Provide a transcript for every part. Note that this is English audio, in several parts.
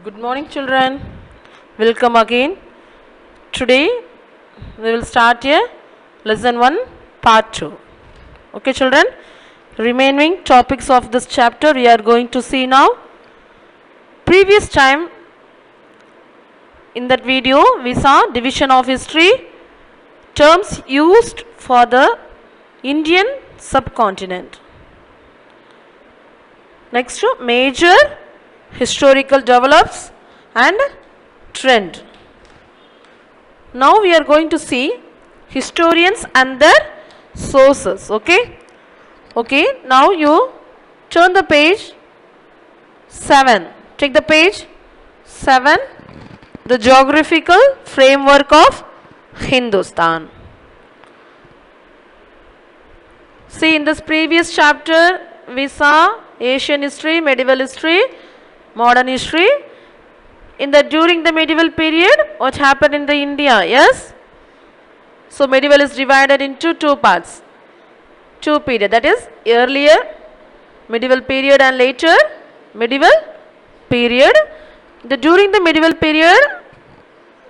Good morning, children. Welcome again. Today we will start here lesson 1, part 2. Okay, children. Remaining topics of this chapter we are going to see now. Previous time in that video we saw division of history, terms used for the Indian subcontinent. Next, major historical develops and trend. Now we are going to see historians and their sources. Okay, now you turn the page 7. Take the page 7, the geographical framework of Hindustan. See, in this previous chapter we saw Asian history, medieval history, modern history. During the medieval period, what happened in the India? Yes. So medieval is divided into two parts, two periods. That is earlier medieval period and later medieval period. During the medieval period,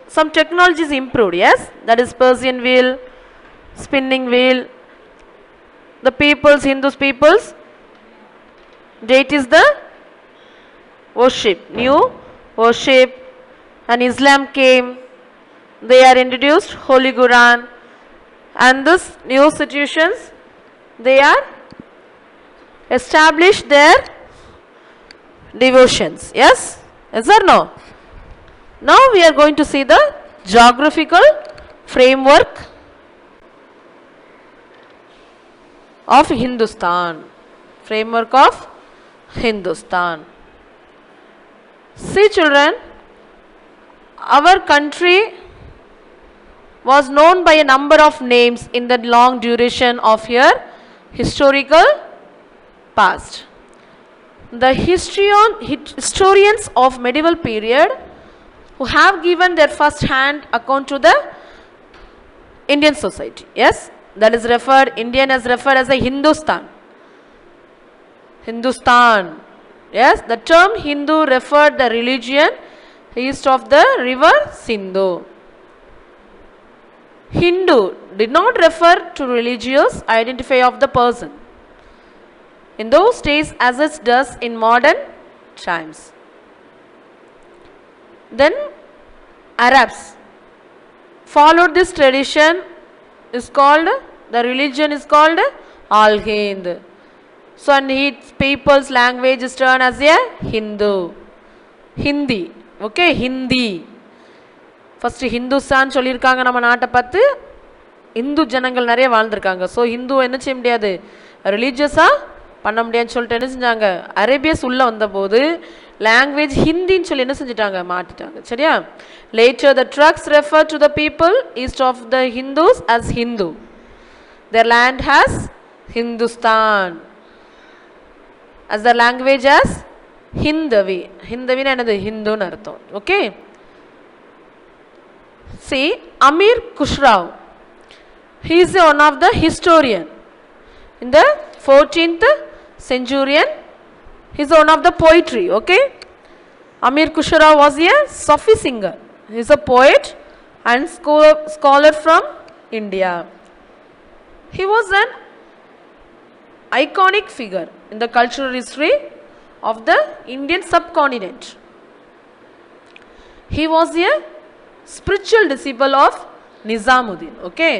some technologies improved. Yes, that is Persian wheel, spinning wheel. The peoples, Hindus peoples, date is the worship, new worship, and Islam came. They are introduced Holy Quran, and this new situations they are established their devotions. Yes or no? Now we are going to see the geographical framework of Hindustan. Framework of Hindustan. See, children, our country was known by a number of names in the long duration of your historical past. The historians of medieval period who have given their first hand account to the Indian society. Yes, that is referred, Indian is referred as a Hindustan. Hindustan. Yes, the term Hindu referred the religion east of the river Sindhu. Hindu did not refer to religious identity of the person in those days as it does in modern times. Then Arabs followed this tradition, is called, the religion is called Al Hind. So, and its people's language is termed as a Hindi. Okay, Hindi. First Hindustan சொல்லிருக்காங்க நம்ம நாட்டை பார்த்து இந்து ஜனங்கள் நிறைய வாழ்ந்திருக்காங்க. So Hindu என்ன செய்ய முடியாது, ரிலீஜியஸாக பண்ண முடியாதுன்னு சொல்லிட்டு என்ன செஞ்சாங்க, அரேபியஸ் உள்ளே வந்தபோது லாங்குவேஜ் ஹிந்தின்னு சொல்லி என்ன செஞ்சிட்டாங்க, மாற்றிட்டாங்க. சரியா? Later the Turks refer to the people east of the Hindus as Hindu. their land has Hindustan as the language as Hindavi. Hindavi என்னது, ஹிந்துன்னு அர்த்தம். Okay, see Amir Khusrau, he is one of the historian in the 14th century. He is one of the poetry. Okay, Amir Khusrau was a Sufi singer. He is a poet and scholar from India. He was an iconic figure in the cultural history of the Indian subcontinent. He was a spiritual disciple of Nizamuddin. Okay,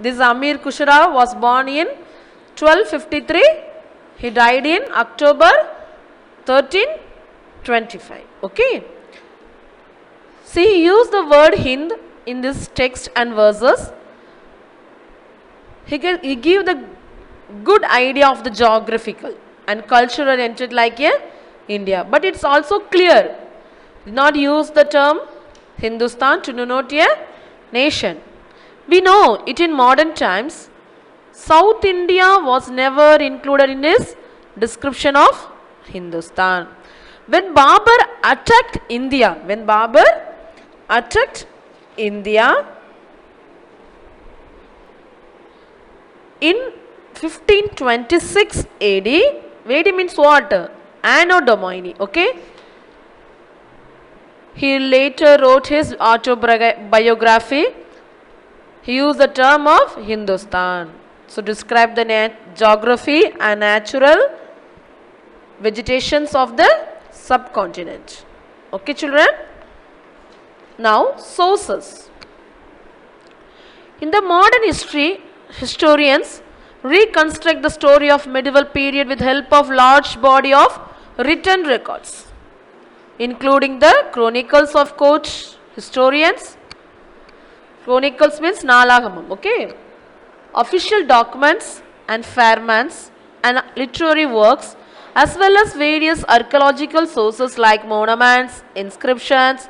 this Amir Khusrau was born in 1253. He died in October 1325. Okay, see, he used the word Hind in this text and verses. He gave the good idea of the geographical and cultural entity like a India, but it's also clear did not use the term Hindustan to denote a nation. We know it in modern times. South India was never included in his description of Hindustan. When Babur attacked India, in 1526 AD, AD means what? Anno Domini. Okay, He later wrote his autobiography. He used the term of Hindustan. So describe the geography and natural vegetations of the subcontinent. Okay, children? Now, sources. In the modern history, historians reconstruct the story of medieval period with help of large body of written records, including the chronicles of court historians. Chronicles means Nalagamam, okay? Official documents and fairmans and literary works, as well as various archaeological sources like monuments, inscriptions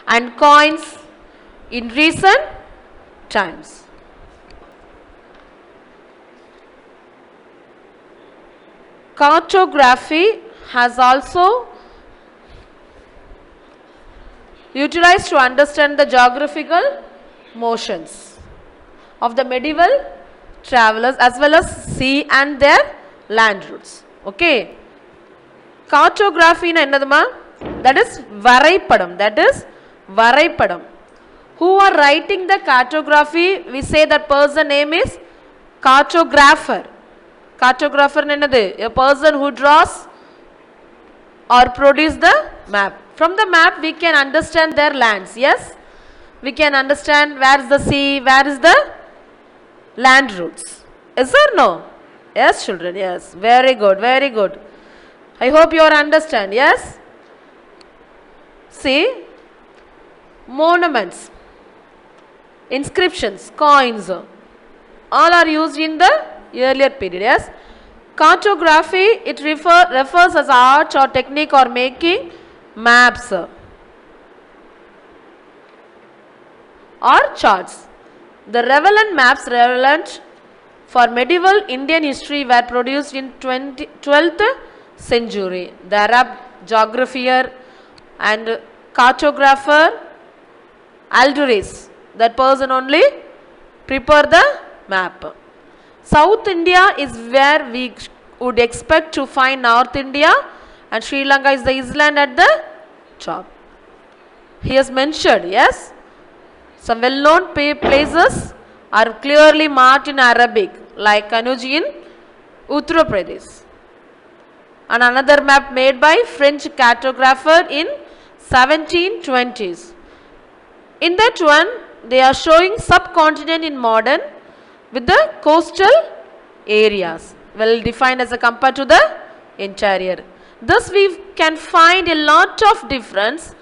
and coins in recent times. Cartography has also utilized to understand the geographical motions of the medieval travelers as well as sea and their land routes. Okay. Cartography na ennaduma? That is varaipadam. That is varaipadam. Who are writing the cartography? We say that person name is cartographer. Cartographer ennadu? A person who draws or produce the map. From the map we can understand their lands. Yes? We can understand where is the sea, where is the land routes. Yes or no? Yes, children, yes. Very good, very good. I hope you all understand. Yes? See, monuments, inscriptions, coins, all are used in the earlier period. Yes? Cartography, it refers as art or technique or making maps or charts. The relevant maps relevant for medieval Indian history were produced in 12th century. The Arab geographer and cartographer Al-Durais, that person only prepare the map. South India is where we would expect to find North India, and Sri Lanka is the island at the top. He has mentioned, yes, some well-known places are clearly marked in Arabic, like Kanuji in Uttar Pradesh. And another map made by French cartographer in 1720s. In that one, they are showing subcontinent in modern with the coastal areas, well defined as a compared to the interior. Thus, we can find a lot of difference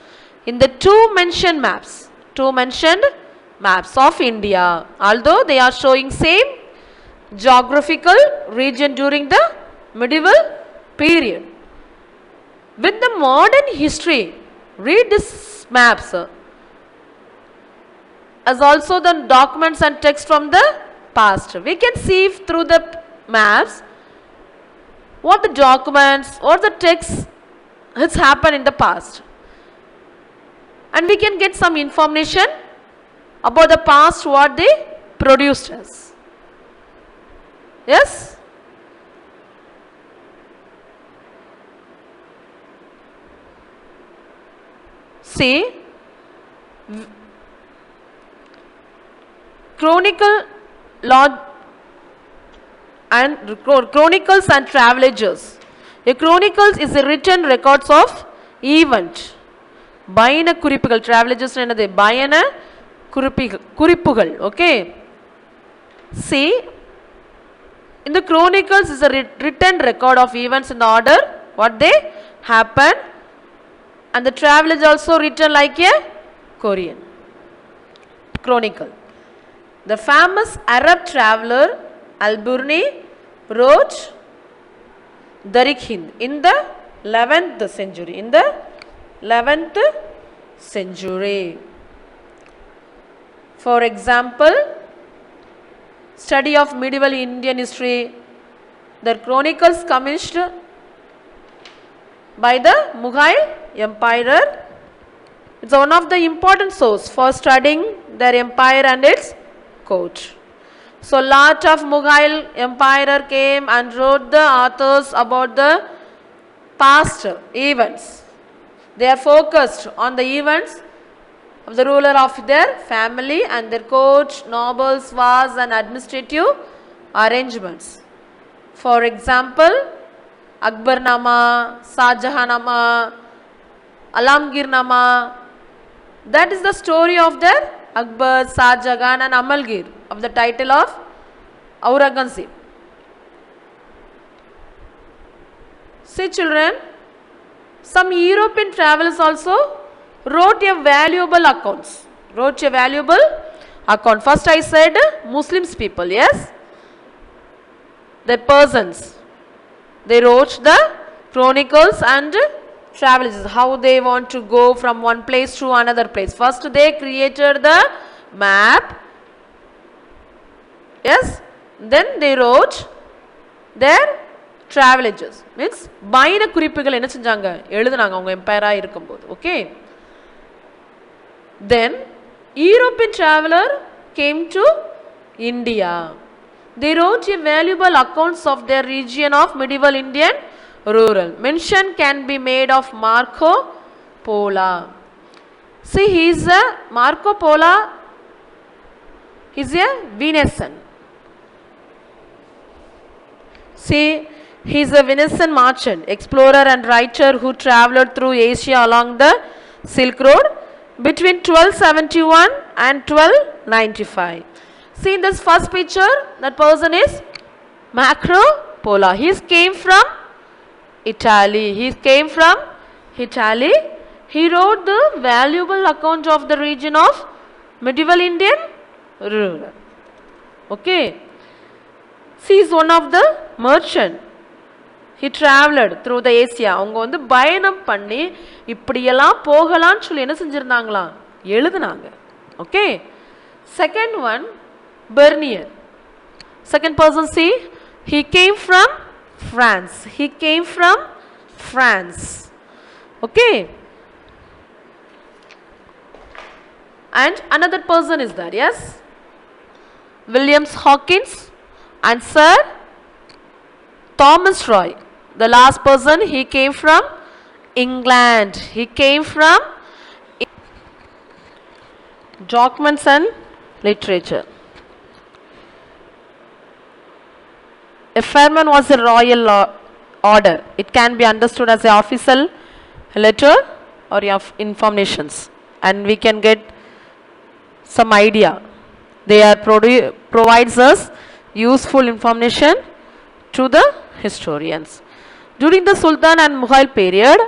in the two mentioned maps of India, although they are showing same geographical region during the medieval period. With the modern history, read these maps as also the documents and text from the past. We can see through the maps what the documents or the text has happened in the past, and we can get some information about the past what they produced us. Yes? See, chronicles and travelers. A chronicles is a written records of event. Bayana kuripugal, travelers enadhu bayana kuripugal. Okay. See, in the chronicles is a written record of events in the order what they happen, and the travel is also written like a Korean chronicle. The famous Arab traveler Al-Biruni wrote Tariq Hind in the 11th century. In the 11th century. For example, study of medieval Indian history, the chronicles commenced by the Mughal Empire. It's one of the important source for studying their empire and its court. So lot of Mughal Empire came and wrote the authors about the past events. They are focused on the events of the ruler of their family and their court, nobles, wars and administrative arrangements. For example, Akbarnama, Shahjahanama, Alamgirnama. That is the story of their Akbar, Shahjahan and Amalgir of the title of Aurangzeb. See children, some European travelers also wrote a valuable accounts. First I said Muslims people, yes? The persons. They wrote the chronicles and travels, how they want to go from one place to another place. First they created the map. Yes? Then they wrote their travel means பயண குறிப்புகள் என்ன செஞ்சாங்க எழுதுனாங்க அவங்க எம்பையரா இருக்கும்போது. Okay, then European traveler came to India. They wrote a valuable accounts of their region of medieval Indian rural. Mention can be made of Marco Polo. See, he is a Marco Polo, he is a Venetian. See, he is a Venetian merchant, explorer and writer who traveled through Asia along the Silk Road between 1271 and 1295. See in this first picture, that person is Marco Polo. He came from Italy. He wrote the valuable account of the region of medieval Indian rural. Okay. He is one of the merchant. He traveled through the Asia. அவங்க வந்து பயணம் பண்ணி இப்படியெல்லாம் போகலாம்னு சொல்லி என்ன செஞ்சிருந்தாங்களா எழுதுனாங்க. Okay. Second one, Bernier. Second person, see, he came from France. Okay. And another person is there, yes? Williams Hawkins and Sir Thomas Roy. The last person, he came from England. Documents and literature. A firman was a royal order. It can be understood as an official letter or informations, and we can get some idea. They are provides us useful information to the historians. During the Sultan and Mughal period,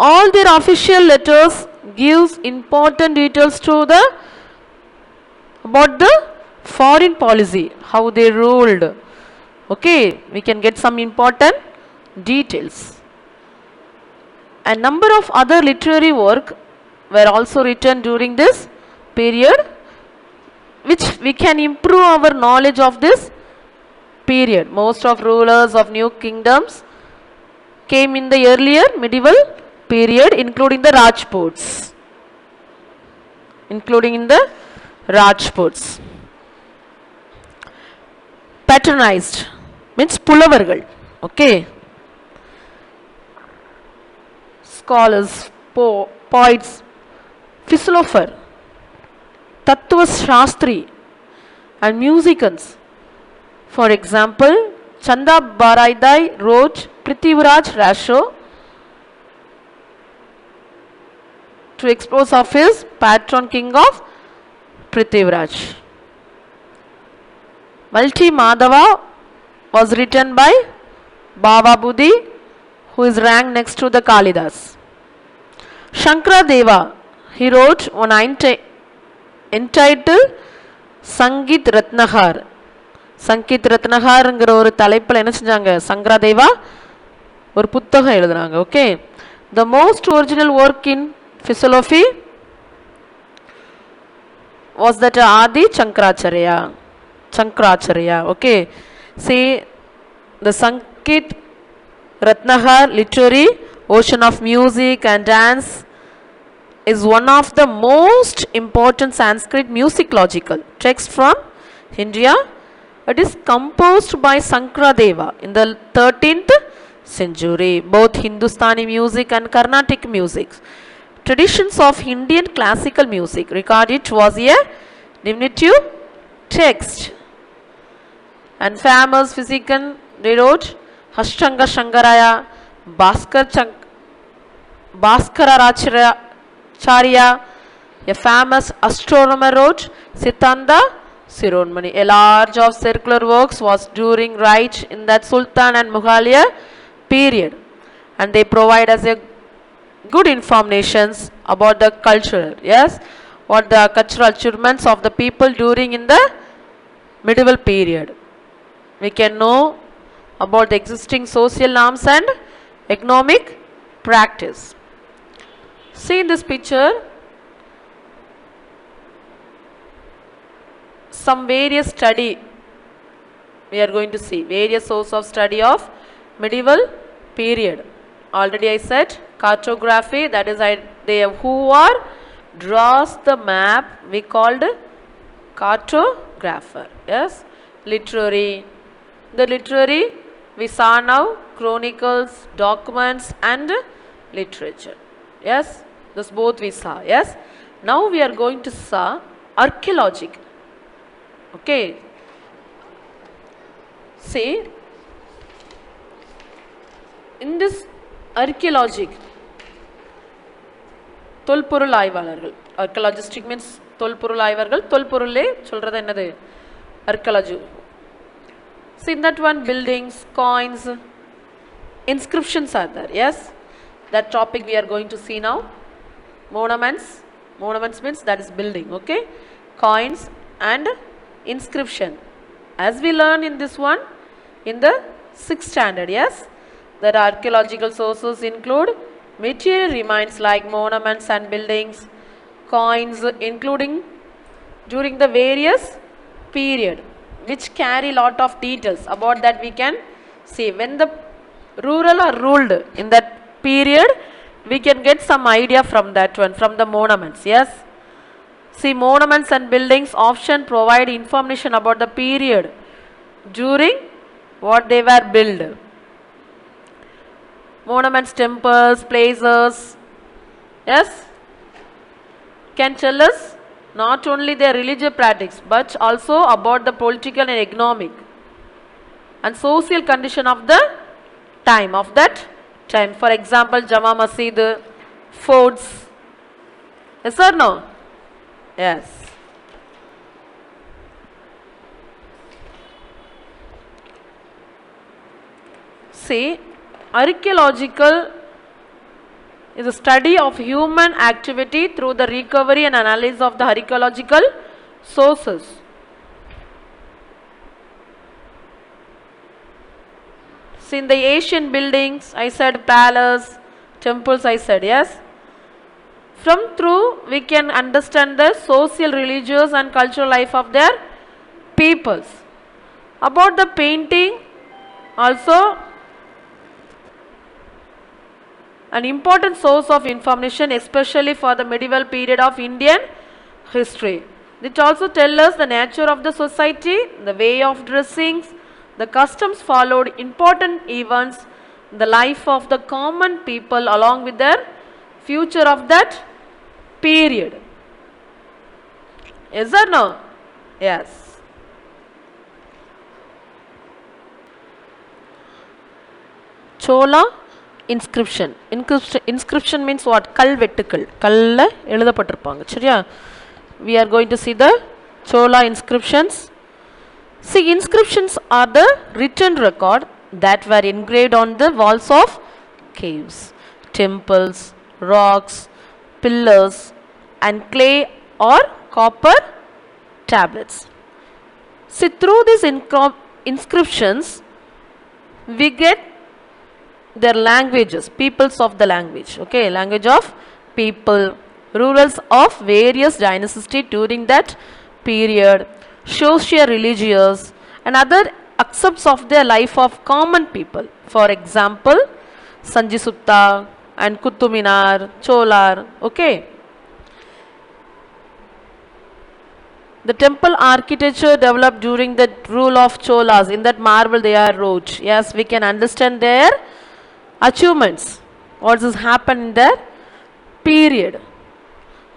all their official letters gives important details to the about the foreign policy, how they ruled. Okay, we can get some important details. A number of other literary work were also written during this period, which we can improve our knowledge of this period. Most of rulers of new kingdoms came in the earlier medieval period, including the Rajputs. Patronized means Pulavargal. Okay. Scholars, poets, philosopher, Tattva Shastri and musicians. For example, Chanda Baraidai wrote Prithviraj Rasho to expose of his patron king of Prithviraj. Malti Madhava was written by Baba Budhi, who is ranked next to the Kalidas. Shankara Deva, he wrote one entitled Sangit Ratnahar. Sankit Ratnaharங்கிற ஒரு தலைப்புல என்ன செஞ்சாங்க சங்கரதேவா ஒரு புத்தகம் எழுதுறாங்க. Okay. The most original work in philosophy was that Adi Shankaracharya. Okay. See, the Sankit Ratnahar literary ocean of music and dance is one of the most important Sanskrit musicological texts from India. It is composed by Sankaradeva in the 13th century. Both Hindustani music and Carnatic music, traditions of Indian classical music, record it was a diminutive text. And famous physician, they wrote Ashtanga Shankaraya, Bhaskaracharya, a famous astronomer, wrote Sitanda Sironmani. A large of circular works was during right in that Sultan and Mughal period, and they provide us a good informations about the culture, yes, what the cultural achievements of the people during in the medieval period. We can know about the existing social norms and economic practice. See in this picture some various study, we are going to see various sources of study of medieval period. Already I said cartography, that is they who are draws the map, we called cartographer, yes. Literary, the literary we saw now chronicles, documents and literature, yes, this both we saw, yes. Now we are going to saw archaeological, okay. See in this archaeologic, தொல்பொருள் ஆய்வாளர்கள், archaeologistic means தொல்பொருள் ஆய்வாளர்கள், தொல்பொருளே சொல்றது என்னது archaeology. See in that one buildings, coins, inscriptions are there, yes, that topic we are going to see now. Monuments, monuments means that is building, okay, coins and inscription, as we learn in this one in the 6th standard, yes. That archaeological sources include material remains like monuments and buildings, coins including during the various period, which carry lot of details about that we can see. When the rural are ruled in that period, we can get some idea from that one, from the monuments, yes. See monuments and buildings often provide information about the period during what they were built. Monuments, temples, places, yes, can tell us not only their religious practice but also about the political and economic and social condition of the time, of that time. For example, Jama Masjid, forts, yes or no? Yes. See, archaeological is a study of human activity through the recovery and analysis of the archaeological sources. See in the ancient buildings, I said palace, temples, I said, yes. From through we can understand the social, religious and cultural life of their peoples. About the painting also, an important source of information, especially for the medieval period of Indian history. It also tells us the nature of the society, the way of dressing, the customs followed, important events, the life of the common people along with their future of that period. Yes or no? Yes. Chola inscription. Inscription means what? Kalvettukal. Kalla எழுதப்பட்டிருப்பாங்க, சரியா? We are going to see the Chola inscriptions. See, inscriptions are the written record that were engraved on the walls of caves, temples, rocks, pillars and clay or copper tablets. See, through these inscriptions we get their languages, peoples of the language, okay, language of people, rulers of various dynasties during that period, socio religious and other aspects of their life of common people. For example, Sanji Sutta and Qutub Minar, Cholar, okay. The temple architecture developed during the rule of Cholas, in that marble they are wrote, yes, we can understand their achievements. What has happened in their period.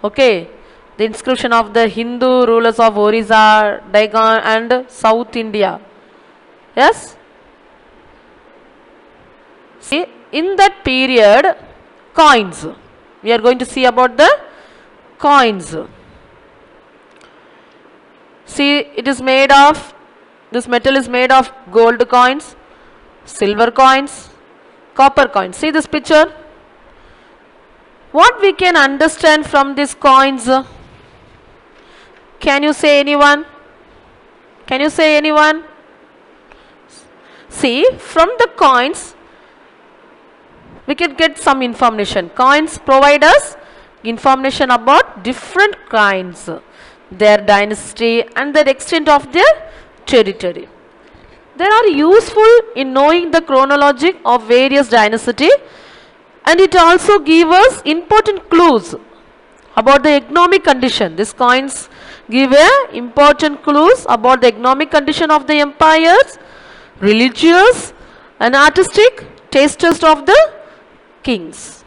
Okay. The inscription of the Hindu rulers of Orissa, Deccan and South India. Yes. See, in that period, coins. We are going to see about the coins. See, it is made of, this metal is made of gold coins, silver coins, copper coins. See this picture. What we can understand from these coins? Can you say anyone? Can you say anyone? See, from the coins, we can get some information. Coins provide us information about different kinds, their dynasty and the extent of their territory. They are useful in knowing the chronology of various dynasty, and it also gives us important clues about the economic condition. These coins give important clues about the economic condition of the empires, religious and artistic tastes of the kings.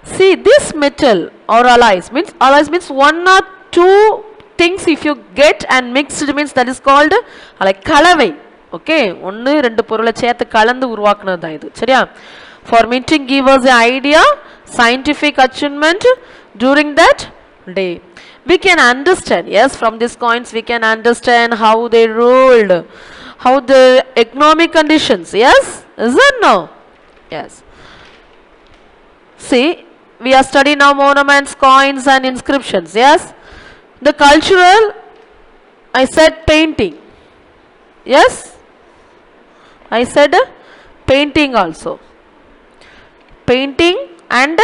See, this metal or alloys means one or two things if you get and mixed means that is called like kalavai. Okay, ஒன்று ரெண்டு பொருளை சேர்த்து கலந்து உருவாக்குனது தான் இது. சரியா? For minting give us an idea, scientific achievement during that day. We can understand, yes, from these coins we can understand how they ruled, how the economic conditions, yes, is it no? Yes. See, we are studying now monuments, coins and inscriptions, yes. The cultural, I said painting, yes, I said painting also. Painting and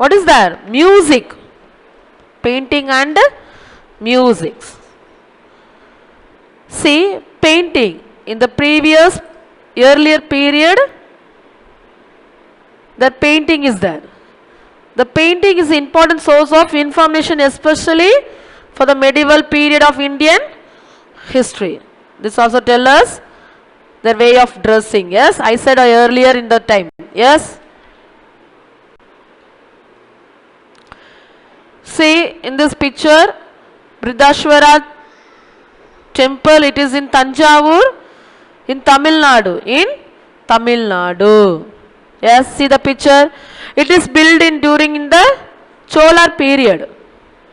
what is there? Music. Painting and music. See, painting in the previous earlier period, the painting is there. The painting is an important source of information, especially for the medieval period of Indian history. This also tells us their way of dressing. Yes, I said earlier in the time. Yes. See, in this picture, Brihadishwara temple, it is in Tanjavur, in Tamil Nadu. In Tamil Nadu. Yes, see the picture. It is built in during in the Chola period.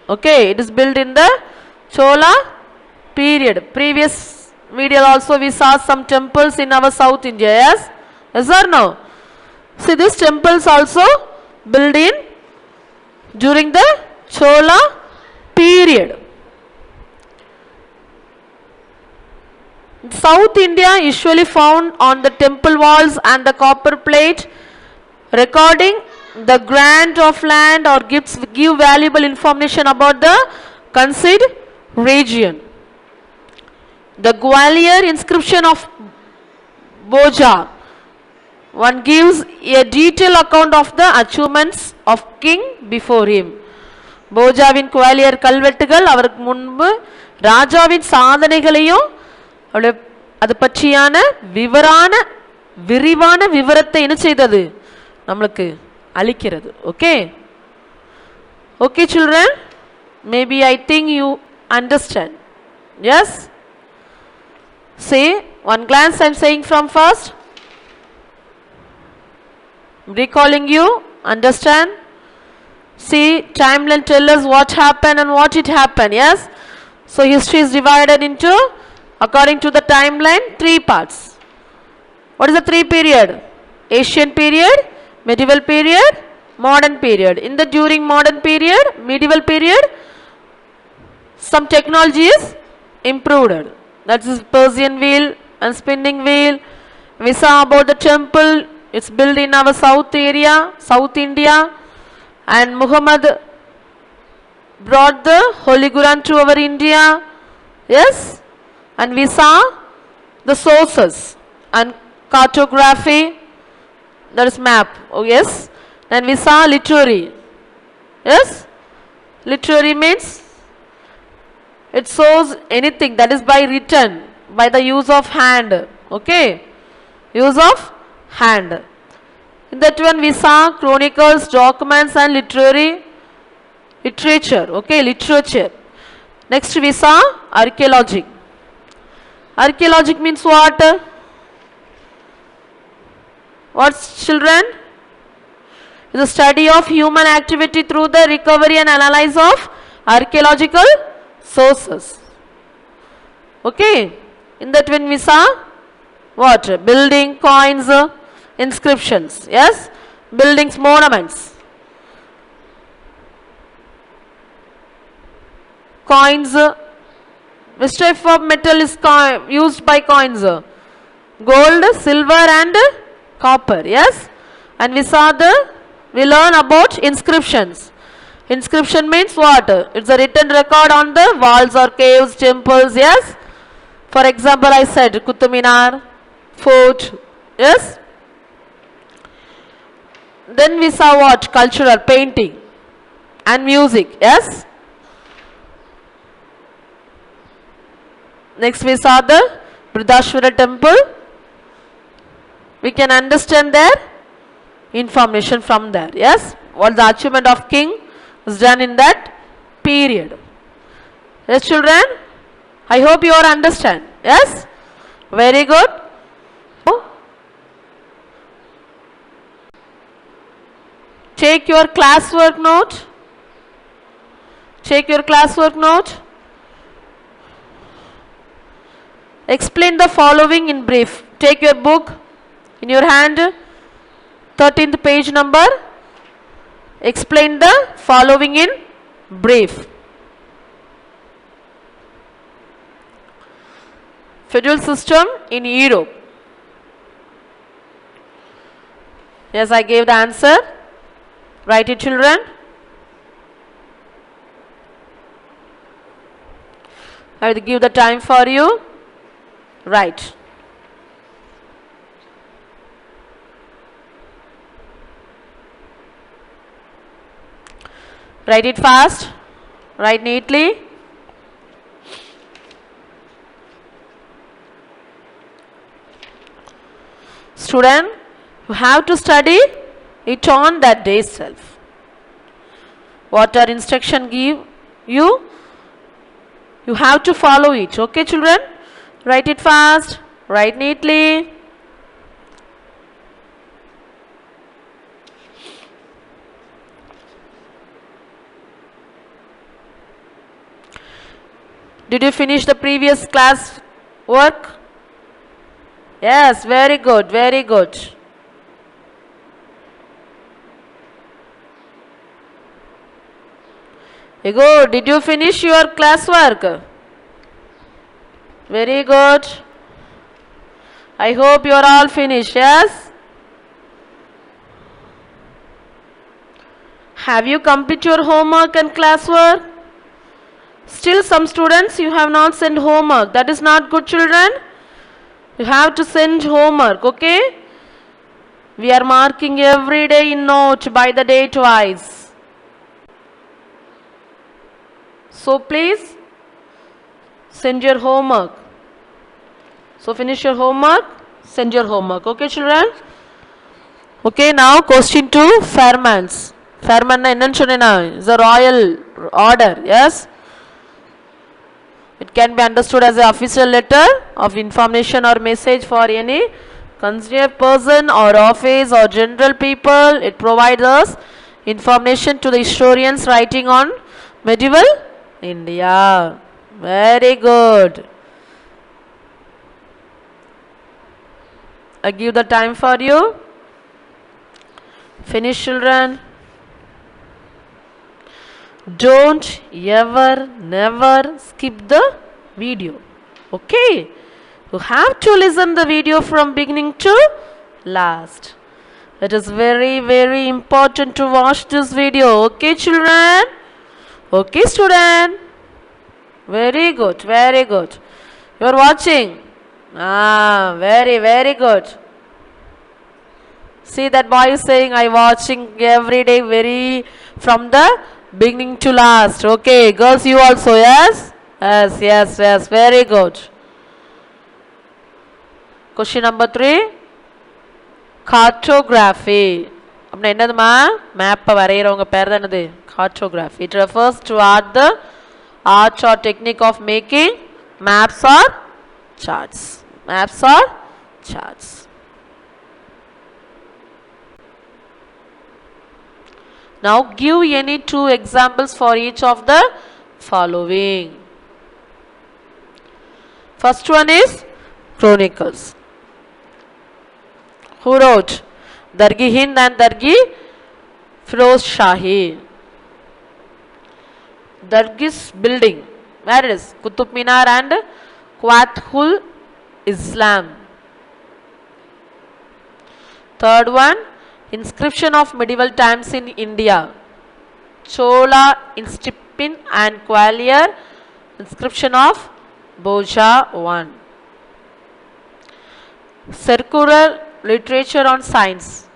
Okay, it is built in the Chola period. Previous video also we saw some temples in our South India. Yes, yes or no? See, these temples also built in during the Chola period. South India usually found on the temple walls and the copper plate recording the grant of land or gifts give valuable information about the concerned region. The Gwalior inscription of Boja, one gives a detailed account of the achievements of king before him. போஜாவின் Gwalior கல்வெட்டுகள் அவருக்கு முன்பு ராஜாவின் சாதனைகளையும் அது பற்றியான விரிவான விவரத்தை என்ன செய்தது நமக்கு அளிக்கிறது. Okay okay children, maybe I think you understand. Yes, see, one glance I am saying from first, recalling you, understand. See, timeline tell us what happened and what it happened. Yes, so history is divided into, according to the timeline, 3 parts. What is the 3 period? Ancient period, medieval period, modern period. In the during modern period, medieval period, some technology is improved. That is Persian wheel and spinning wheel. We saw about the temple. It's built in our south area, South India, and Muhammad brought the Holy Quran to our India. Yes, and we saw the sources and cartography, that is map. Oh yes, then we saw literary. Yes, literary means it shows anything that is by written, by the use of hand. Okay, use of hand. In that one we saw chronicles, documents and literature. Okay, literature. Next we saw archaeology. Archaeology means what? What's children? Is the study of human activity through the recovery and analysis of archaeological sources. Okay. In that when we saw what? Building, coins, inscriptions. Yes. Buildings, monuments. Coins. Which type of metal is used by coins? Gold, silver and copper. Yes. And we learn about inscriptions. Inscription means what? It's a written record on the walls or caves, temples. Yes. For example, I said Qutub Minar, fort. Yes. Then we saw what? Cultural, painting and music. Yes. Next we saw the Brihadishwara temple. We can understand their information from there. Yes. What the achievement of king was done in that period. Yes, children. I hope you all understand. Yes. Very good. Take your classwork note. Take your classwork note. Explain the following in brief. Take your book in your hand, 13th page number. Explain the following in brief. Feudal system in Europe. Yes, I gave the answer. Write it, children. I will give the time for you. Right. Write it fast. Write neatly. Student, you have to study it on that day itself. What our instruction give you, you have to follow it. Okay, children? Write it fast. Write neatly. Did you finish the previous class work? Yes, very good, very good. Good. Did you finish your classwork? Very good. I hope you are all finished. Yes. Have you completed your homework and classwork? Still some students you have not sent homework. That is not good, children. You have to send homework, okay? We are marking every day in note by the date wise. So please send your homework. So finish your homework, send your homework. Okay, children? Okay, now question 2, Fairmans. Fairman is a royal order, yes? It can be understood as an official letter of information or message for any considered person or office or general people. It provides us information to the historians writing on medieval India. Very good. I give the time for you. Finish, children. Don't ever, never skip the video. Okay? You have to listen the video from beginning to last. It is very, very important to watch this video. Okay, children? Okay, student? Very good, very good. You are watching? Very, very good. See that boy is saying, I watching every day very from the beginning to last. Okay, girls, you also, yes? Yes, yes, yes, very good. Question number 3. cartography அப்படின்னா என்னதுமா மேப்பை வரைகிறவங்க பேர் தான் என்னது cartography. It refers to the art or technique of making maps or charts. Maps or charts. Now give any two examples for each of the following. First one is Chronicles. Who wrote? Dargi Hind and Dargi Firoz Shahi. Dargis building. Where it is? Qutub Minar and Quathul Islam. Third one, inscription of medieval times in India. Chola inscription and Gwalior inscription of Boja 1. Circular literature on science.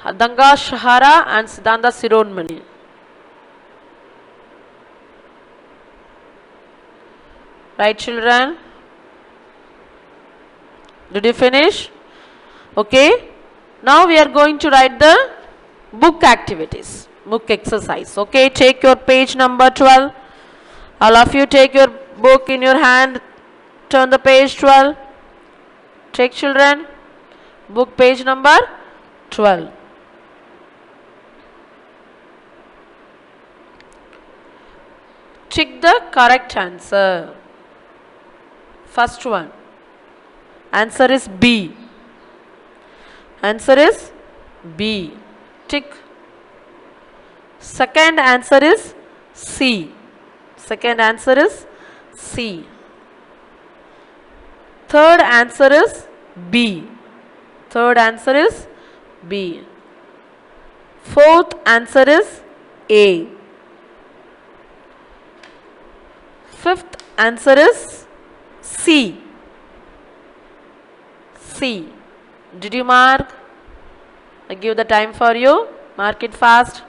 Adanga Shahara and Siddhanta Sironmani. Right, children? Did you finish? Okay. Now we are going to write the book activities, book exercise. Okay, take your page number 12. All of you take your book in your hand. Turn the page 12. Take, children, book page number 12. Check the correct answer. First one. Answer is B. Answer is B. Tick. Second answer is C. Second answer is C. Third answer is B. Third answer is B. Fourth answer is A. Fifth answer is C. C. Did you mark? I give the time for you. Mark it fast.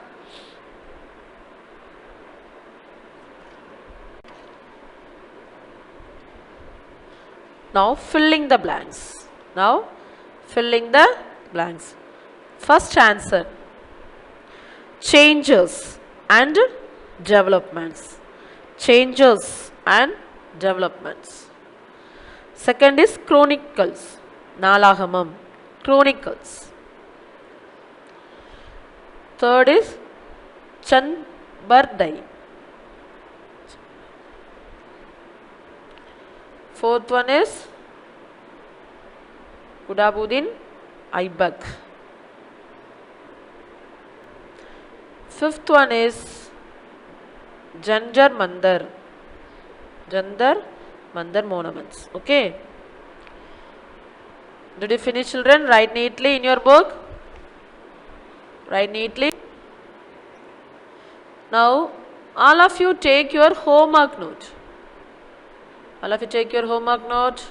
Now filling the blanks. Now filling the blanks. First answer. Changes and developments. Changes and developments. Second is Chronicles. Nalagamam. Chronicles. Third is Chanbardai. Fourth one is Kudabuddin Aibak. Fifth one is Janjar Mandar. Jantar Mandar monuments. Okay. Did you finish, children? Write neatly in your book. Write neatly. Now, all of you take your homework note. All of you take your homework note.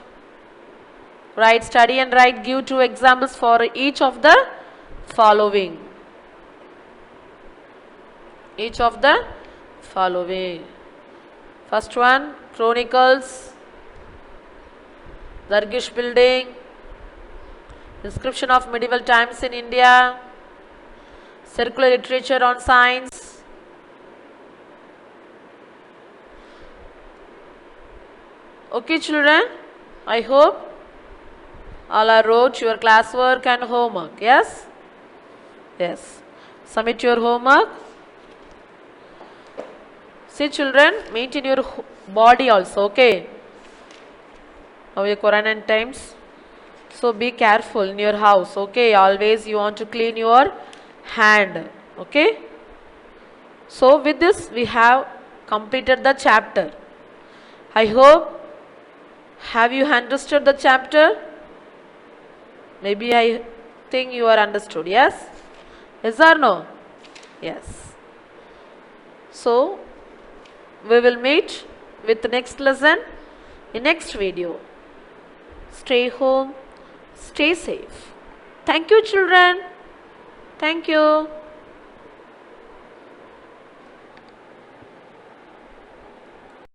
Write, study and write. Give two examples for each of the following. Each of the following. First one, Chronicles, Dargish building, inscription of medieval times in India, circular literature on science, okay, children, I hope all are wrote your classwork and homework. Yes? Yes. Submit your homework. See, children, maintain your body also, okay? Now your quarantine times. So be careful in your house, okay? Always you want to clean your hand, okay? So with this we have completed the chapter. I hope, have you understood the chapter? Maybe I think you are understood, yes? Yes or no? Yes. So we will meet with the next lesson in next video. Stay home, stay safe. Thank you, children. Thank you.